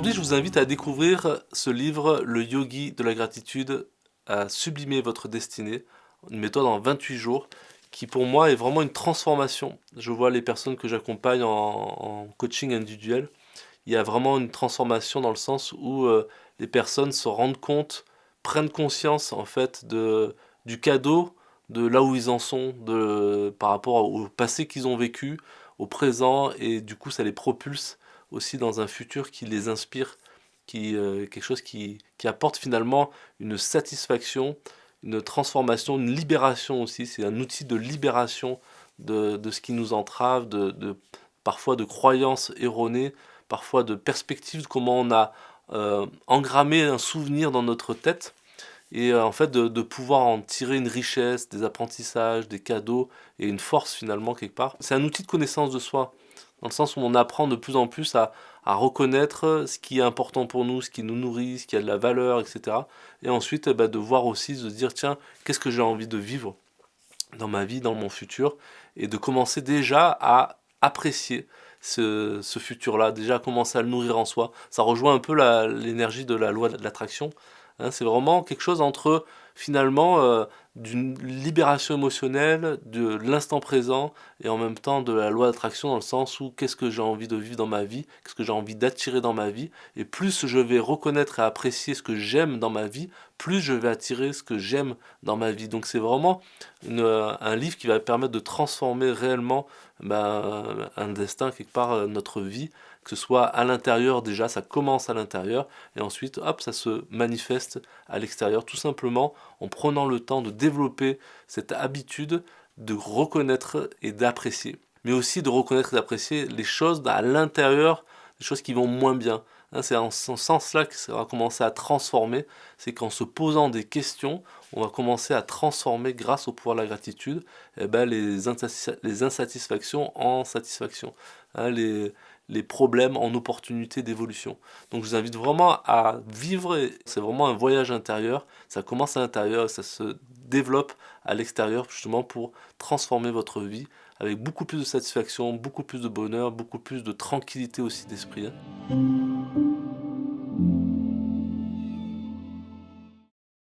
Aujourd'hui, je vous invite à découvrir ce livre, Le Yogi de la gratitude, à sublimer votre destinée, une méthode en 28 jours, qui pour moi est vraiment une transformation. Je vois les personnes que j'accompagne en coaching individuel, il y a vraiment une transformation dans le sens où les personnes se rendent compte, prennent conscience en fait du cadeau, de là où ils en sont, par rapport au passé qu'ils ont vécu, au présent, et du coup ça les propulse aussi dans un futur qui les inspire, quelque chose qui apporte finalement une satisfaction, une transformation, une libération aussi. C'est un outil de libération de ce qui nous entrave, parfois de croyances erronées, parfois de perspectives, de comment on a engrammé un souvenir dans notre tête, et en fait de pouvoir en tirer une richesse, des apprentissages, des cadeaux et une force finalement quelque part. C'est un outil de connaissance de soi, dans le sens où on apprend de plus en plus à reconnaître ce qui est important pour nous, ce qui nous nourrit, ce qui a de la valeur, etc. Et ensuite bah, de voir aussi, de se dire tiens, qu'est-ce que j'ai envie de vivre dans ma vie, dans mon futur, et de commencer déjà à apprécier ce futur-là, déjà à commencer à le nourrir en soi. Ça rejoint un peu l'énergie de la loi de l'attraction. Hein, c'est vraiment quelque chose entre finalement d'une libération émotionnelle, de l'instant présent, et en même temps de la loi d'attraction dans le sens où qu'est-ce que j'ai envie de vivre dans ma vie, qu'est-ce que j'ai envie d'attirer dans ma vie, et plus je vais reconnaître et apprécier ce que j'aime dans ma vie, plus je vais attirer ce que j'aime dans ma vie. Donc c'est vraiment un livre qui va permettre de transformer réellement un destin, quelque part, notre vie, que ce soit à l'intérieur déjà, ça commence à l'intérieur, et ensuite, hop, ça se manifeste à l'extérieur, tout simplement en prenant le temps de développer cette habitude de reconnaître et d'apprécier. Mais aussi de reconnaître et d'apprécier les choses à l'intérieur, les choses qui vont moins bien. Hein, c'est en ce sens-là que ça va commencer à transformer, c'est qu'en se posant des questions, on va commencer à transformer grâce au pouvoir de la gratitude eh ben, les insatisfactions en satisfaction, hein, les problèmes en opportunités d'évolution. Donc je vous invite vraiment à vivre, c'est vraiment un voyage intérieur, ça commence à l'intérieur, ça se développe à l'extérieur justement pour transformer votre vie avec beaucoup plus de satisfaction, beaucoup plus de bonheur, beaucoup plus de tranquillité aussi d'esprit. Hein.